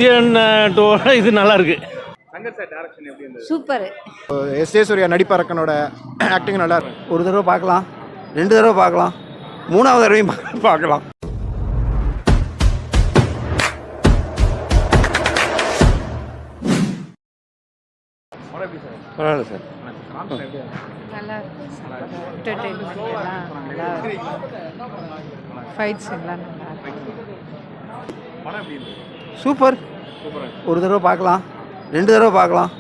Indian டூவோட இது நல்லா இருக்கு. சங்கர் சார் டைரக்ஷன் எப்படி இருந்தது? சூப்பர். எஸ்.ஏ. சூர்யா நடிப்பரக்கனோட ஆக்டிங் நல்லா இருக்கு. ஒரு தடவை பார்க்கலாம், 2 தடவை பார்க்கலாம், 3வது தடவையும் பார்க்கலாம். பரவாயில்ல சார். நல்லா இருக்கு. என்டர்டெயின்மெண்ட் எல்லாம் நல்லா ஃபைட்ஸ் எல்லாம் நல்லா இருக்கு. படம் எப்படி இருந்தது? சூப்பர். ஒரு தடவை பார்க்கலாம், 2 தடவை பார்க்கலாம்,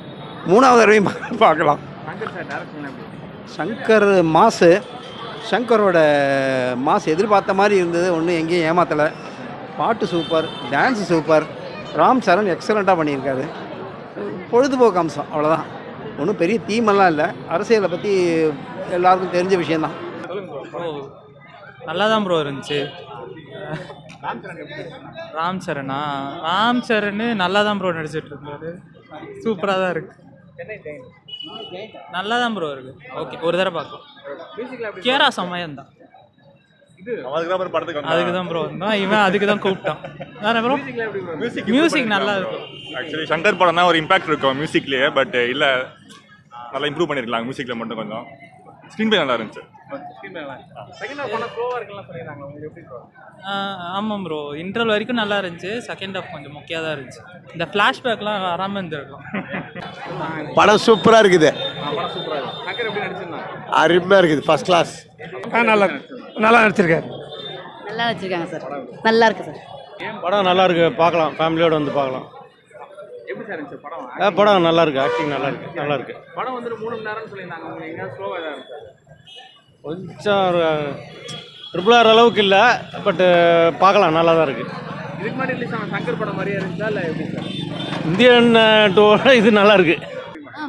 3வது தடவையும் பார்க்கலாம். சங்கர் சார் டைரக்ஷன் எப்படி இருந்தது? சங்கர் மாசு. சங்கரோட மாசு எதிர்பார்த்த மாதிரி இருந்தது, ஒன்றும் எங்கேயும் ஏமாத்தலை. பாட்டு super, dance super. Ram Charan எக்ஸலண்ட்டாக பண்ணியிருக்காரு. பொழுதுபோக்கு அம்சம் அவ்வளோதான், ஒன்றும் பெரிய தீமெல்லாம் இல்லை. அரசியலை பற்றி எல்லாருக்கும் தெரிஞ்ச விஷயந்தான். நல்லா தான் ப்ரோ இருந்துச்சு. ராம் சரண் நல்லா தான் ப்ரோ நடிச்சிட்டு இருந்தாரு. சூப்பராக தான் இருக்கு. நல்லா தான் ப்ரோ இருக்கு. ஓகே, ஒரு தடவை பார்க்கலாம். கேரா சமயம் தான். அதுக்கு தான் ப்ரோ வந்தோம். இவன் அதுக்கு தான் கூப்பிட்டான். வேற ப்ரோ மியூசிக் நல்லா இருக்கும். ஆக்சுவலி சங்கர் படம்னா ஒரு இம்பாக்ட் இருக்கும் மியூசிக்லேயே, பட் இல்லை, நல்லா இம்ப்ரூவ் பண்ணியிருக்கலாம் மியூசிக்கில் மட்டும் கொஞ்சம். ஸ்க்ரீன் பிளே நல்லா இருந்துச்சு. ஆமாம் ப்ரோ, இன்டர்வல் வரைக்கும் நல்லா இருந்துச்சு. செகண்ட் ஹாஃப் கொஞ்சம் முக்கியம் தான் இருந்துச்சு. இந்த ஃப்ளாஷ்பேக்லாம் வராமல் இருந்திருக்கலாம். படம் சூப்பராக இருக்குது, சங்கர் எப்படி நடிச்சிருந்தாங்க? அருமையாக இருக்குது, ஃபர்ஸ்ட் கிளாஸ். நல்லா நடிச்சிருக்காரு. நல்லா வச்சிருக்காங்க சார். நல்லா இருக்கு சார். படம் நல்லா இருக்கு, பார்க்கலாம், ஃபேமிலியோட வந்து பார்க்கலாம். எப்படி சார் இருந்துச்சு படம்? படம் நல்லா இருக்கு, ஆக்டிங் நல்லா இருக்கு. படம் வந்துட்டு 3 மணி நேரம்னு சொல்லியிருந்தாங்க. உங்களுக்கு எங்கேயாவது ஸ்லோவாக தான் இருந்துச்சு? கொஞ்சம் ட்ரிபிள் ஆர் அளவுக்கு இல்லை, பட்டு பார்க்கலாம், நல்லா தான் இருக்கு. இதுக்கு முன்னாடி ரிலீஸ் ஆன சங்கர் படம் மாதிரியா இருந்துச்சா இல்லை எப்படி சார்? இந்தியன் டூவோட இது நல்லா இருக்கு.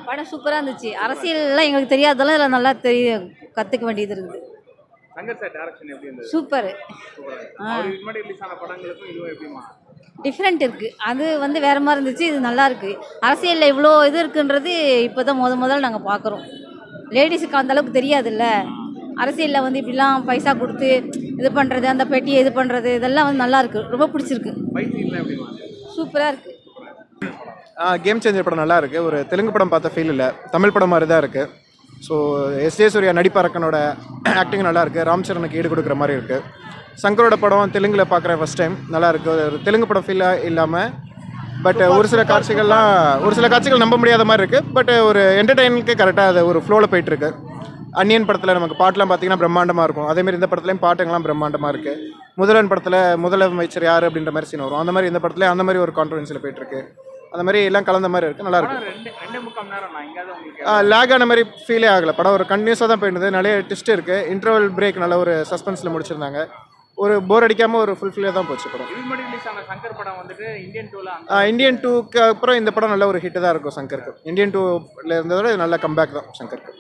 படம் சூப்பராக இருந்துச்சு. அரசியல்லாம் எங்களுக்கு தெரியாதெல்லாம் இதில் நல்லா கற்றுக்க வேண்டியது இருக்குது. சங்கர் சார் டைரக்ஷன் எப்படி இருந்தது? சூப்பர். அவர் இதுக்கு முன்னாடி ரிலீஸ் ஆன படங்களுக்கும் இதுவும் எப்படிமா டிஃப்ரெண்ட் இருக்குது. அது வந்து வேறு மாதிரி இருந்துச்சு, இது நல்லா இருக்குது. அரசியலில் இவ்வளோ இது இருக்குன்றது இப்போ தான் முதல்ல நாங்கள் பார்க்குறோம். லேடிஸுக்கு அந்த அளவுக்கு தெரியாதுல்ல. அரசியலில் வந்து இப்படிலாம் பைசா கொடுத்து இது பண்ணுறது, அந்த பெட்டியை இது பண்ணுறது, இதெல்லாம் வந்து நல்லா இருக்குது. ரொம்ப பிடிச்சிருக்கு. சூப்பராக இருக்குது. கேம் சேஞ்சர் படம் நல்லா இருக்குது. ஒரு தெலுங்கு படம் பார்த்த ஃபீல் இல்லை, தமிழ் படம் மாதிரி தான் இருக்குது. ஸோ எஸ்.ஏ. சூர்யா நடிப்பரக்கனோட ஆக்டிங் நல்லா இருக்குது. ராம் சரணுக்கு ஈடு கொடுக்குற மாதிரி இருக்குது. சங்கரோட படம் தெலுங்கில் பார்க்குறேன் ஃபஸ்ட் டைம், நல்லா இருக்குது. ஒரு தெலுங்கு படம் ஃபீலாக இல்லாமல், பட் ஒரு சில காட்சிகள் நம்ப முடியாத மாதிரி இருக்குது. பட் ஒரு என்டர்டெயினுக்கு கரெக்டாக அது ஒரு ஃப்ளோவில் போயிட்டுருக்கு. அன்னியன் படத்தில் நமக்கு பாட்டெலாம் பார்த்திங்கன்னா பிரம்மாண்டமாக இருக்கும். அதேமாதிரி இந்த படத்துலையும் பாட்டுங்கள்லாம் பிரம்மாண்டமாக இருக்குது. முதல்வன் படத்தில் முதலமைச்சர் யார் அப்படின்ற மாதிரி சீன் வரும். அந்த மாதிரி இந்த படத்துலேயும் அந்த மாதிரி ஒரு கான்ட்ரவர்சியில் போயிட்டுருக்கு. அந்த மாதிரி எல்லாம் கலந்த மாதிரி இருக்குது, நல்லா இருக்குது. லேக் ஆன மாதிரி ஃபீலே ஆகலை. படம் ஒரு கண்டினியூஸாக தான் போயிடுது. நிறைய ட்விஸ்ட் இருக்குது. இன்டர்வல் பிரேக் நல்ல ஒரு சஸ்பென்ஸில் முடிச்சிருந்தாங்க. ஒரு போர் அடிக்காமல் ஒரு ஃபுல்ஃபில்லாக தான் போச்சு படம். இந்தியன் 2க்கு அப்புறம் இந்த படம் நல்ல ஒரு ஹிட்டு தான் இருக்கும் சங்கருக்கு. இந்தியன் 2ல இருந்ததோட நல்ல கம்பேக் தான் சங்கருக்கு.